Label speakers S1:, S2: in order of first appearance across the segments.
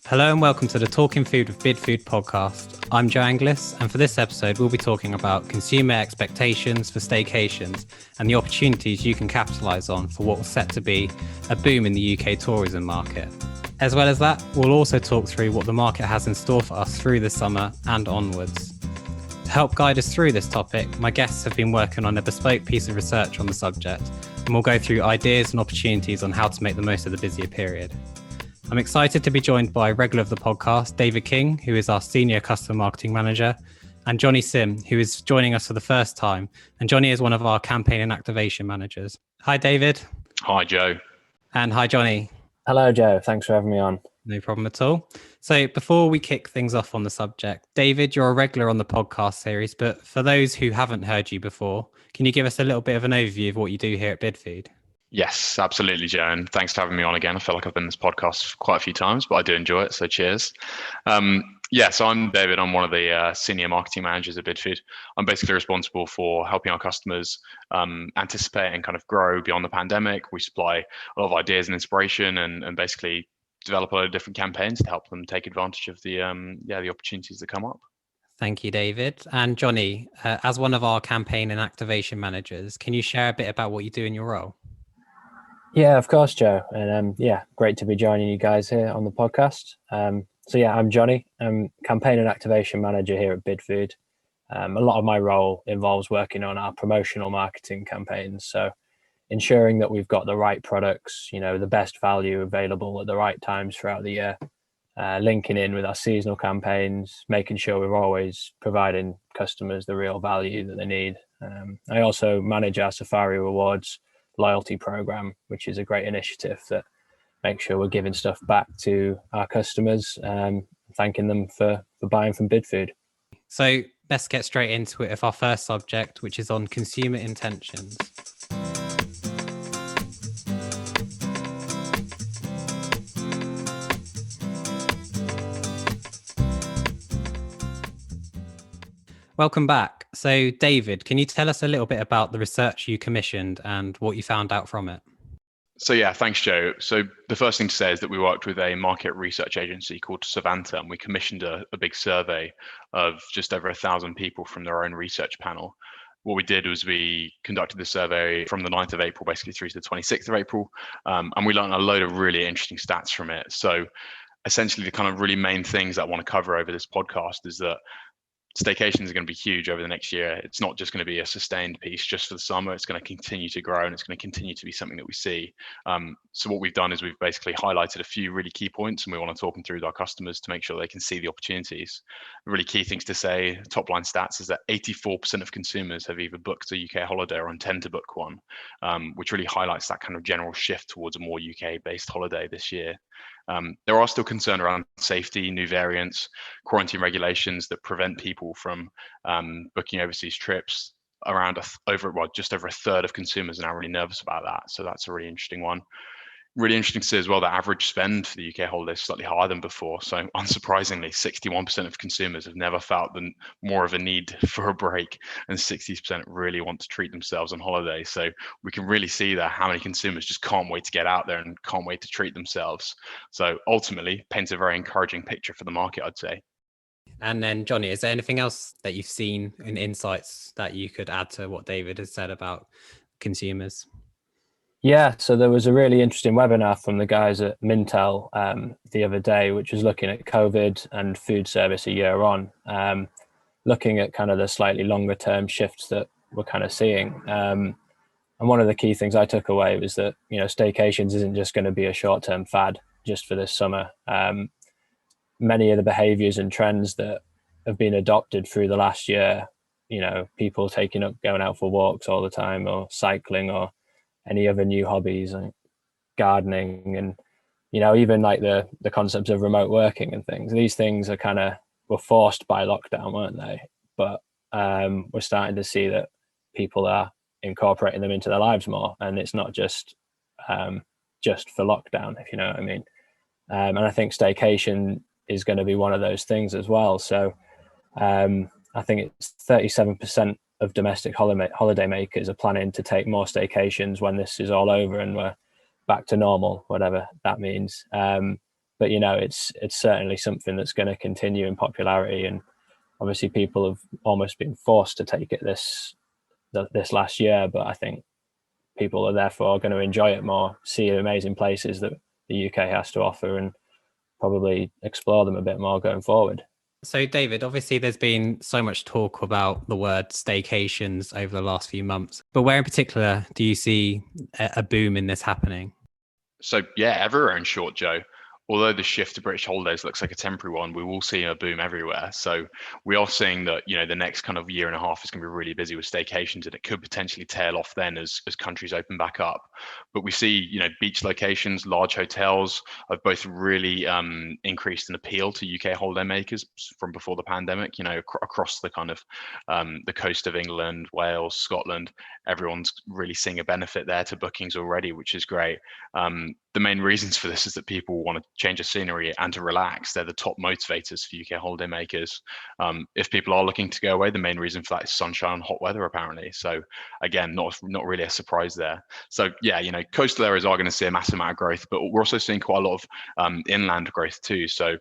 S1: Hello and welcome to the Talking Food with Bidfood podcast. I'm Joe Angliss, and for this episode, we'll be talking about consumer expectations for staycations and the opportunities you can capitalise on for what was set to be a boom in the UK tourism market. As well as that, we'll also talk through what the market has in store for us through the summer and onwards. To help guide us through this topic, my guests have been working on a bespoke piece of research on the subject, and we'll go through ideas and opportunities on how to make the most of the busier period. I'm excited to be joined by regular of the podcast, David King, who is our Senior Customer Marketing Manager, and Jonny Sim, who is joining us for the first time. And Jonny is one of our Campaign and Activation Managers. Hi, David.
S2: Hi, Joe.
S1: And hi, Jonny.
S3: Hello, Joe. Thanks for having me on.
S1: No problem at all. So before we kick things off on the subject, David, you're a regular on the podcast series, but for those who haven't heard you before, can you give us a little bit of an overview of what you do here at Bidfood?
S2: Yes, absolutely, Joe. And thanks for having me on again. I feel like I've been in this podcast quite a few times, but I do enjoy it. So cheers. So I'm David. I'm one of the senior marketing managers at Bidfood. I'm basically responsible for helping our customers anticipate and kind of grow beyond the pandemic. We supply a lot of ideas and inspiration and basically develop a lot of different campaigns to help them take advantage of the opportunities that come up.
S1: Thank you, David. And Jonny, as one of our campaign and activation managers, can you share a bit about what you do in your role?
S3: Yeah, of course, Joe. And great to be joining you guys here on the podcast. I'm Jonny. I'm Campaign and Activation Manager here at Bidfood. A lot of my role involves working on our promotional marketing campaigns. So ensuring that we've got the right products, the best value available at the right times throughout the year, linking in with our seasonal campaigns, making sure we're always providing customers the real value that they need. I also manage our Safari Rewards loyalty program, which is a great initiative that makes sure we're giving stuff back to our customers, thanking them for buying from Bidfood.
S1: So let's get straight into it with our first subject, which is on consumer intentions. Welcome back. So, David, can you tell us a little bit about the research you commissioned and what you found out from it?
S2: So thanks, Joe. So the first thing to say is that we worked with a market research agency called Savanta, and we commissioned a big survey of just over 1,000 people from their own research panel. What we did was we conducted the survey from the 9th of April, basically through to the 26th of April, and we learned a load of really interesting stats from it. So essentially, the kind of really main things that I want to cover over this podcast is that staycations are going to be huge over the next year. It's not just going to be a sustained piece just for the summer. It's going to continue to grow and it's going to continue to be something that we see. So what we've done is we've basically highlighted a few really key points and we want to talk them through with our customers to make sure they can see the opportunities. Really key things to say, top line stats, is that 84% of consumers have either booked a UK holiday or intend to book one, which really highlights that kind of general shift towards a more UK-based holiday this year. There are still concerns around safety, new variants, quarantine regulations that prevent people from booking overseas trips. Just over a third of consumers are now really nervous about that. So that's a really interesting one. Really interesting to see as well that average spend for the UK holiday is slightly higher than before. So unsurprisingly, 61% of consumers have never felt more of a need for a break, and 60% really want to treat themselves on holiday. So we can really see there how many consumers just can't wait to get out there and can't wait to treat themselves. So ultimately, paints a very encouraging picture for the market, I'd say.
S1: And then, Jonny, is there anything else that you've seen in insights that you could add to what David has said about consumers?
S3: Yeah, so there was a really interesting webinar from the guys at Mintel the other day, which was looking at COVID and food service a year on, looking at kind of the slightly longer term shifts that we're kind of seeing. And one of the key things I took away was that, staycations isn't just going to be a short term fad just for this summer. Many of the behaviors and trends that have been adopted through the last year, people going out for walks all the time or cycling or any other new hobbies like gardening and, even like the concepts of remote working and things. These things were forced by lockdown, weren't they? But we're starting to see that people are incorporating them into their lives more. And it's not just for lockdown, if you know what I mean. And I think staycation is going to be one of those things as well. So I think it's 37% of domestic holiday makers are planning to take more staycations when this is all over and we're back to normal, whatever that means. But it's certainly something that's going to continue in popularity, and obviously people have almost been forced to take it this last year. But I think people are therefore going to enjoy it more, see the amazing places that the UK has to offer, and probably explore them a bit more going forward.
S1: So, David, obviously there's been so much talk about the word staycations over the last few months, but where in particular do you see a boom in this happening?
S2: So yeah, everywhere in short, Joe. Although the shift to British holidays looks like a temporary one, we will see a boom everywhere. So we are seeing that, the next kind of year and a half is going to be really busy with staycations, and it could potentially tail off then as countries open back up. But we see, beach locations, large hotels have both really increased in appeal to UK holidaymakers from before the pandemic. Across the kind of the coast of England, Wales, Scotland, everyone's really seeing a benefit there to bookings already, which is great. The main reasons for this is that people want to change of scenery and to relax. They're the top motivators for UK holidaymakers. If people are looking to go away, the main reason for that is sunshine and hot weather, apparently. So again, not really a surprise there. So yeah, coastal areas are going to see a massive amount of growth, but we're also seeing quite a lot of inland growth too. So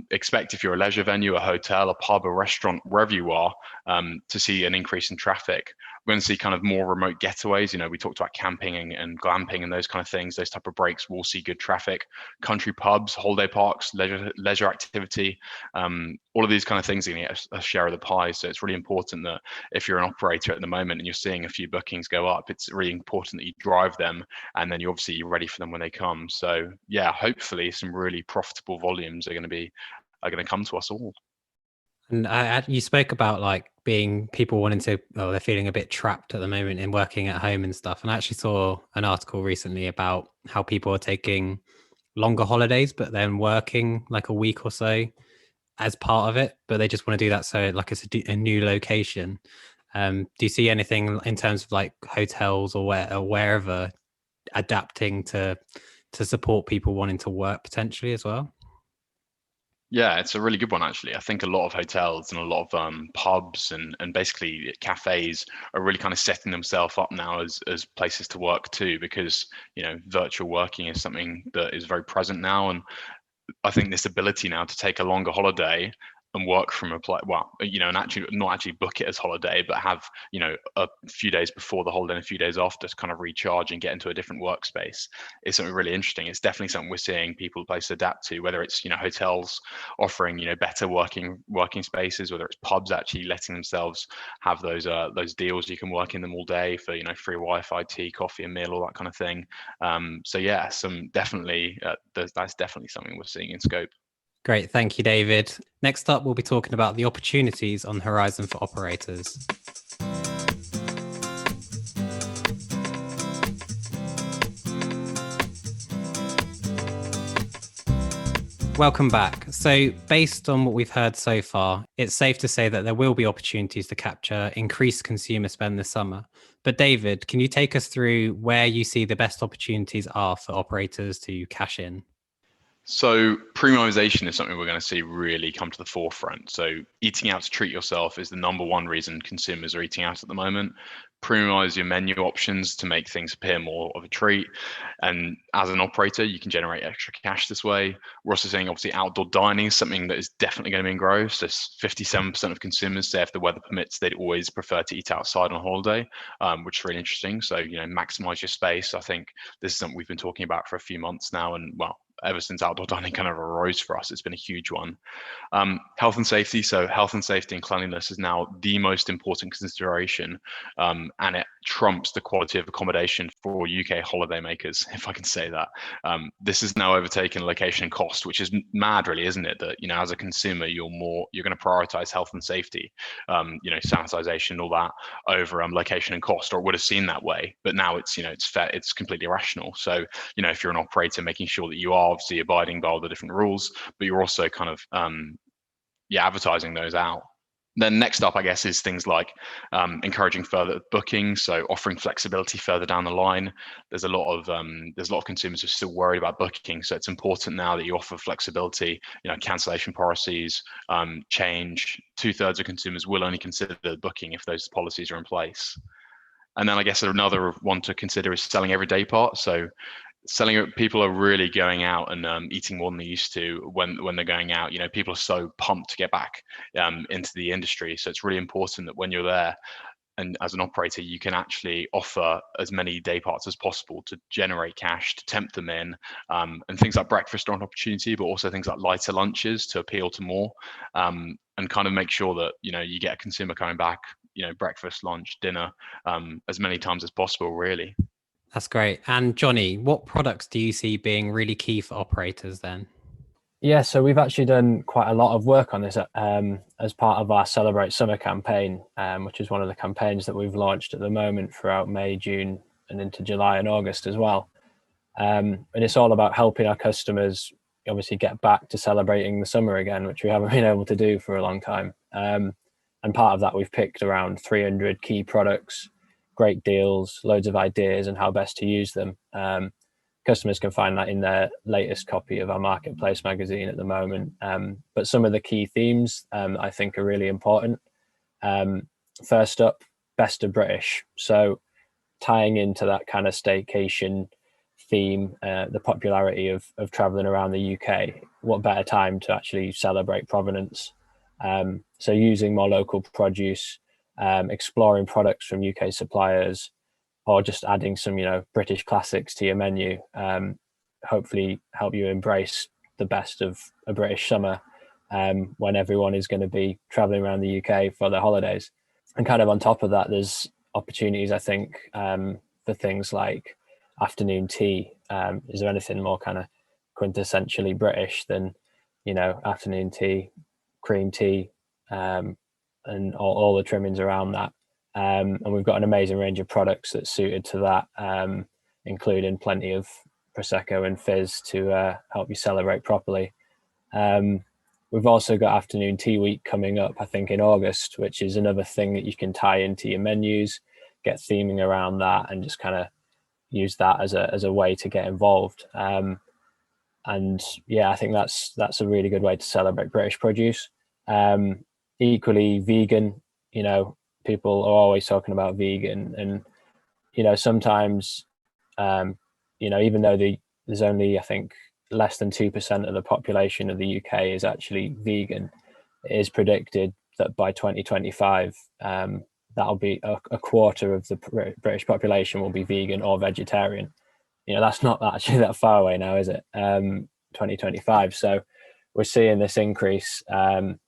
S2: expect, if you're a leisure venue, a hotel, a pub, a restaurant, wherever you are, to see an increase in traffic. We're going to see kind of more remote getaways. We talked about camping and glamping and those kind of things. Those type of breaks will see good traffic. Country pubs, holiday parks, leisure activity, all of these kind of things are going to get a share of the pie. So it's really important that if you're an operator at the moment and you're seeing a few bookings go up, it's really important that you drive them, and then you're ready for them when they come. So yeah, hopefully some really profitable volumes are going to come to us all.
S1: And you spoke about like being people wanting to, they're feeling a bit trapped at the moment in working at home and stuff. And I actually saw an article recently about how people are taking longer holidays, but then working like a week or so as part of it, but they just want to do that so like it's a new location. Do you see anything in terms of like hotels or wherever adapting to support people wanting to work potentially as well?
S2: Yeah, it's a really good one, actually. I think a lot of hotels and a lot of pubs and basically cafes are really kind of setting themselves up now as places to work too, because virtual working is something that is very present now. And I think this ability now to take a longer holiday and work from a place, and actually not actually book it as holiday, but have, a few days before the holiday and a few days after to kind of recharge and get into a different workspace is something really interesting. It's definitely something we're seeing people places adapt to, whether it's, hotels offering, better working spaces, whether it's pubs actually letting themselves have those deals you can work in them all day for, free Wi-Fi, tea, coffee, and meal, all that kind of thing. So yeah, that's definitely something we're seeing in scope.
S1: Great. Thank you, David. Next up, we'll be talking about the opportunities on the horizon for operators. Welcome back. So based on what we've heard so far, it's safe to say that there will be opportunities to capture increased consumer spend this summer. But David, can you take us through where you see the best opportunities are for operators to cash in?
S2: So premiumization is something we're going to see really come to the forefront. So eating out to treat yourself is the number one reason consumers are eating out at the moment. Premiumize your menu options to make things appear more of a treat. And as an operator, you can generate extra cash this way. We're also seeing obviously outdoor dining is something that is definitely going to be in growth. So 57% of consumers say if the weather permits, they'd always prefer to eat outside on holiday, which is really interesting. So, maximize your space. I think this is something we've been talking about for a few months now. And ever since outdoor dining kind of arose for us, it's been a huge one. Health and safety. So health and safety and cleanliness is now the most important consideration, and it trumps the quality of accommodation for UK holidaymakers, if I can say that. This has now overtaken location and cost, which is mad, really, isn't it? That as a consumer, you're going to prioritize health and safety, sanitization, all that over location and cost, or it would have seemed that way. But now it's it's fair, it's completely irrational. So if you're an operator, making sure that you are obviously abiding by all the different rules, but you're also kind of advertising those out. Then next up, I guess, is things like encouraging further bookings, so offering flexibility further down the line. There's a lot of consumers who are still worried about booking, so it's important now that you offer flexibility. Cancellation policies, change. 2/3 of consumers will only consider booking if those policies are in place. And then I guess another one to consider is selling every day part. So selling, people are really going out and eating more than they used to when they're going out. People are so pumped to get back into the industry. So it's really important that when you're there, and as an operator, you can actually offer as many day parts as possible to generate cash, to tempt them in, and things like breakfast are an opportunity, but also things like lighter lunches to appeal to more, and kind of make sure that you get a consumer coming back, breakfast, lunch, dinner, as many times as possible, really.
S1: That's great. And Jonny, what products do you see being really key for operators then?
S3: Yeah, so we've actually done quite a lot of work on this as part of our Celebrate Summer campaign, which is one of the campaigns that we've launched at the moment throughout May, June, and into July and August as well. And it's all about helping our customers obviously get back to celebrating the summer again, which we haven't been able to do for a long time. And part of that, we've picked around 300 key products, great deals, loads of ideas, and how best to use them. Customers can find that in their latest copy of our Marketplace magazine at the moment. But some of the key themes I think are really important. First up, best of British. So tying into that kind of staycation theme, the popularity of traveling around the UK, what better time to actually celebrate provenance? So using more local produce, exploring products from UK suppliers, or just adding some, British classics to your menu, hopefully help you embrace the best of a British summer when everyone is going to be traveling around the UK for their holidays. And kind of on top of that, there's opportunities, I think, for things like afternoon tea. Is there anything more kind of quintessentially British than, afternoon tea, cream tea, and all the trimmings around that? And we've got an amazing range of products that's suited to that, including plenty of Prosecco and Fizz to help you celebrate properly. We've also got Afternoon Tea Week coming up, I think, in August, which is another thing that you can tie into your menus, get theming around that, and just kind of use that as a way to get involved. And yeah, I think that's a really good way to celebrate British produce. Equally, vegan, people are always talking about vegan, and sometimes even though there's only, I think, less than 2% of the population of the UK is actually vegan, it is predicted that by 2025 that'll be a quarter of the British population will be vegan or vegetarian. That's not actually that far away now, is it? 2025. So we're seeing this increase on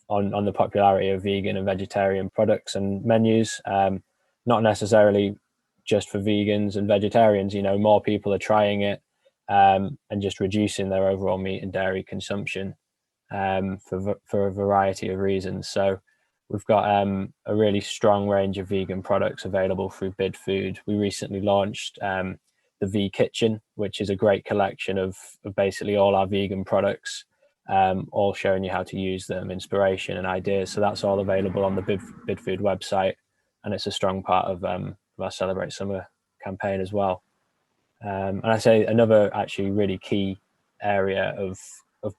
S3: the popularity of vegan and vegetarian products and menus, not necessarily just for vegans and vegetarians. More people are trying it and just reducing their overall meat and dairy consumption for a variety of reasons. So we've got a really strong range of vegan products available through Bid Food. We recently launched the V Kitchen, which is a great collection of basically all our vegan products, all showing you how to use them, inspiration and ideas. So that's all available on the Bid Food website, and it's a strong part of our Celebrate Summer campaign as well. And I say another actually really key area of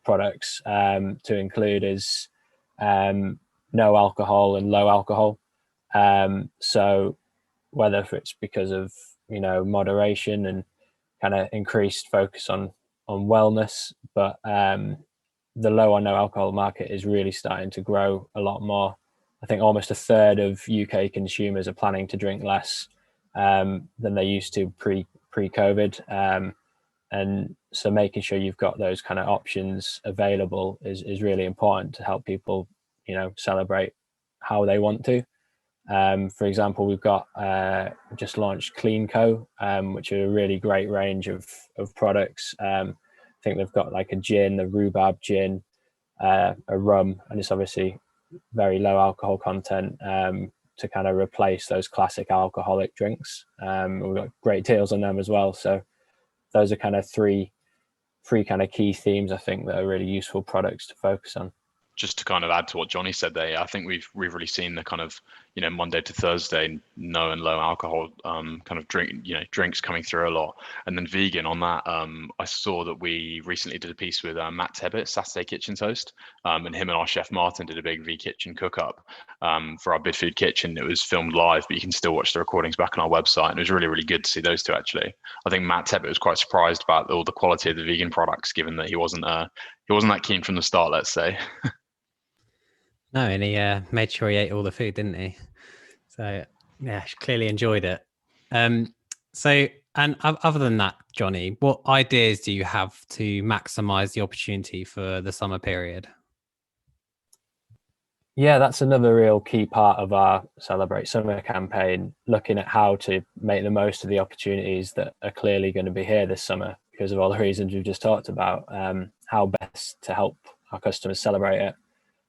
S3: products to include is no alcohol and low alcohol. So whether it's because of moderation and kind of increased focus on wellness, but the low or no alcohol market is really starting to grow a lot more. I think almost a third of UK consumers are planning to drink less than they used to pre-COVID. And so making sure you've got those kind of options available is really important to help people, celebrate how they want to. For example, we've got just launched Clean Co, which are a really great range of products. I think they've got like a gin, a rhubarb gin, a rum, and it's obviously very low alcohol content to kind of replace those classic alcoholic drinks. We've got great deals on them as well. So those are kind of three kind of key themes, I think, that are really useful products to focus on.
S2: Just to kind of add to what Jonny said there, I think we've really seen the kind of Monday to Thursday, no and low alcohol kind of drinks coming through a lot. And then vegan on that, I saw that we recently did a piece with Matt Tebbett, Saturday Kitchen's host, and him and our chef Martin did a big V Kitchen cook up for our Bid Food Kitchen. It was filmed live, but you can still watch the recordings back on our website. And it was really, really good to see those two actually. I think Matt Tebbett was quite surprised about all the quality of the vegan products, given that he wasn't that keen from the start, let's say.
S1: No, and he made sure he ate all the food, didn't he? So yeah, clearly enjoyed it. So, and other than that, Jonny, what ideas do you have to maximize the opportunity for the summer period?
S3: Yeah, that's another real key part of our Celebrate Summer campaign, looking at how to make the most of the opportunities that are clearly going to be here this summer because of all the reasons we've just talked about, how best to help our customers celebrate it.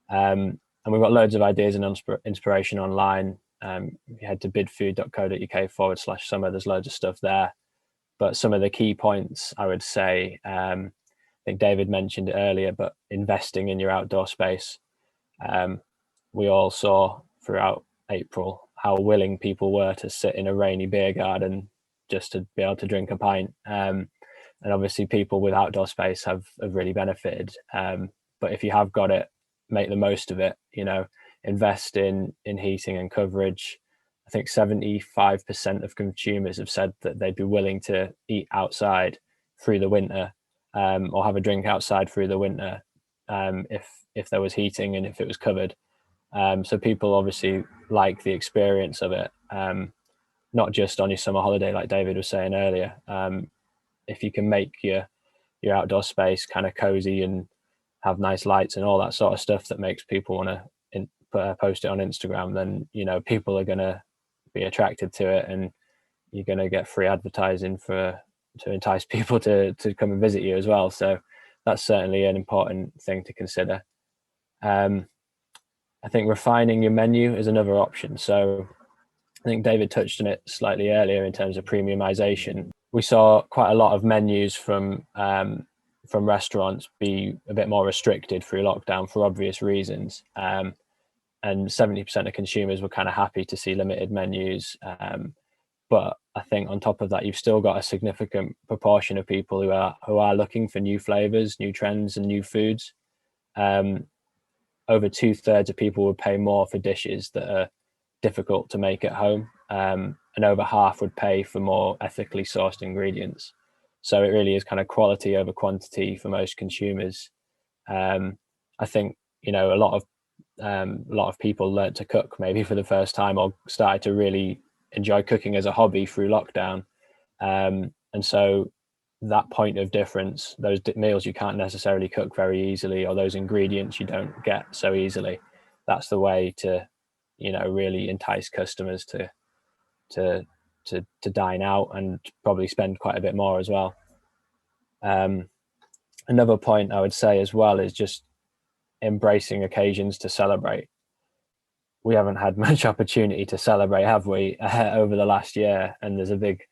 S3: And we've got loads of ideas and inspiration online. If you head to bidfood.co.uk/summer, there's loads of stuff there. But some of the key points I would say, I think David mentioned it earlier, but investing in your outdoor space. We all saw throughout April how willing people were to sit in a rainy beer garden just to be able to drink a pint. And obviously people with outdoor space have really benefited. But if you have got it, make the most of it, invest in heating and coverage. I think 75% of consumers have said that they'd be willing to eat outside through the winter, or have a drink outside through the winter, if there was heating and if it was covered. So people obviously like the experience of it, not just on your summer holiday, like David was saying earlier. If you can make your outdoor space kind of cozy and have nice lights and all that sort of stuff that makes people want to post it on Instagram, then people are going to be attracted to it, and you're going to get free advertising to entice people to come and visit you as well. So that's certainly an important thing to consider. I think refining your menu is another option. So I think David touched on it slightly earlier in terms of premiumization. We saw quite a lot of menus from restaurants be a bit more restricted through lockdown for obvious reasons. And 70% of consumers were kind of happy to see limited menus. But I think on top of that, you've still got a significant proportion of people who are looking for new flavors, new trends, and new foods. Over 2/3 of people would pay more for dishes that are difficult to make at home, and over half would pay for more ethically sourced ingredients. So it really is kind of quality over quantity for most consumers. I think a lot of people learned to cook maybe for the first time, or started to really enjoy cooking as a hobby through lockdown, and so that point of difference, those meals you can't necessarily cook very easily, or those ingredients you don't get so easily, that's the way to really entice customers to dine out and probably spend quite a bit more as well. Another point I would say as well is just embracing occasions to celebrate. We haven't had much opportunity to celebrate, have we, over the last year? And there's a big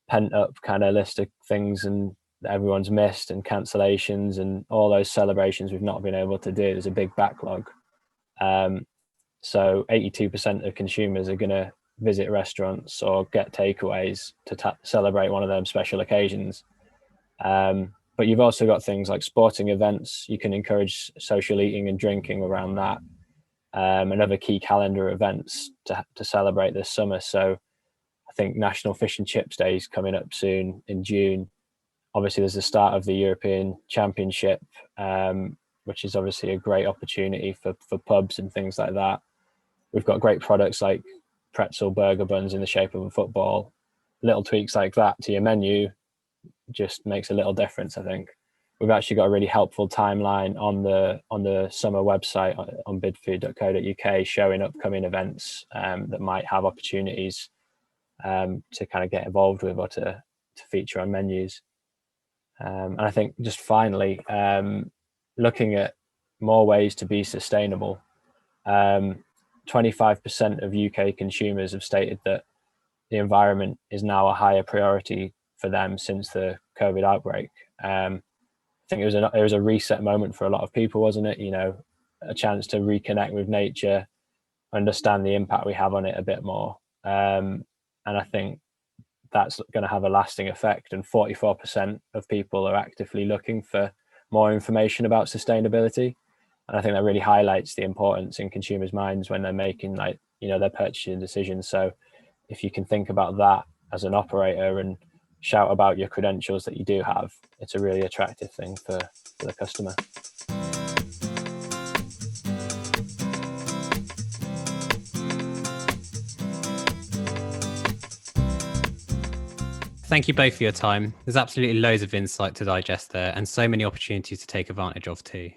S3: pent up kind of list of things and everyone's missed, and cancellations, and all those celebrations we've not been able to do. There's a big backlog. So 82% of consumers are going to visit restaurants or get takeaways to celebrate one of them special occasions. But you've also got things like sporting events. You can encourage social eating and drinking around that, and other key calendar events to celebrate this summer. So I think National Fish and Chips Day is coming up soon in June. Obviously, there's the start of the European Championship, which is obviously a great opportunity for pubs and things like that. We've got great products like pretzel burger buns in the shape of a football. Little tweaks like that to your menu just makes a little difference, I think. We've actually got a really helpful timeline on the summer website on bidfood.co.uk showing upcoming events that might have opportunities to kind of get involved with, or to feature on menus. And I think just finally, looking at more ways to be sustainable. 25% of UK consumers have stated that the environment is now a higher priority for them since the COVID outbreak. I think it was a reset moment for a lot of people, wasn't it? A chance to reconnect with nature, understand the impact we have on it a bit more. And I think that's going to have a lasting effect. And 44% of people are actively looking for more information about sustainability. And I think that really highlights the importance in consumers' minds when they're making their purchasing decisions. So if you can think about that as an operator and shout about your credentials that you do have, it's a really attractive thing for the customer.
S1: Thank you both for your time. There's absolutely loads of insight to digest there and so many opportunities to take advantage of too.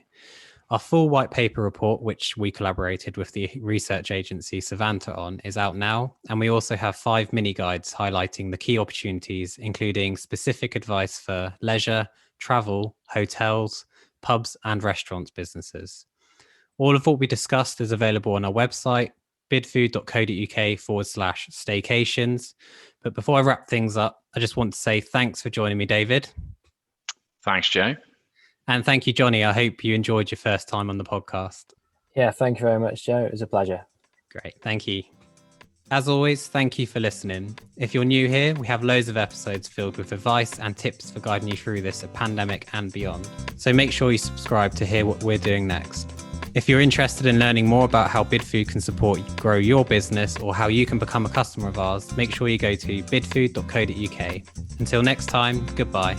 S1: Our full white paper report, which we collaborated with the research agency Savanta on, is out now. And we also have 5 mini guides highlighting the key opportunities, including specific advice for leisure, travel, hotels, pubs and restaurants businesses. All of what we discussed is available on our website, bidfood.co.uk/staycations. But before I wrap things up, I just want to say thanks for joining me, David.
S2: Thanks, Joe.
S1: And thank you, Jonny. I hope you enjoyed your first time on the podcast.
S3: Yeah, thank you very much, Joe. It was a pleasure.
S1: Great. Thank you. As always, thank you for listening. If you're new here, we have loads of episodes filled with advice and tips for guiding you through this pandemic and beyond. So make sure you subscribe to hear what we're doing next. If you're interested in learning more about how BidFood can support you grow your business or how you can become a customer of ours, make sure you go to bidfood.co.uk. Until next time, goodbye.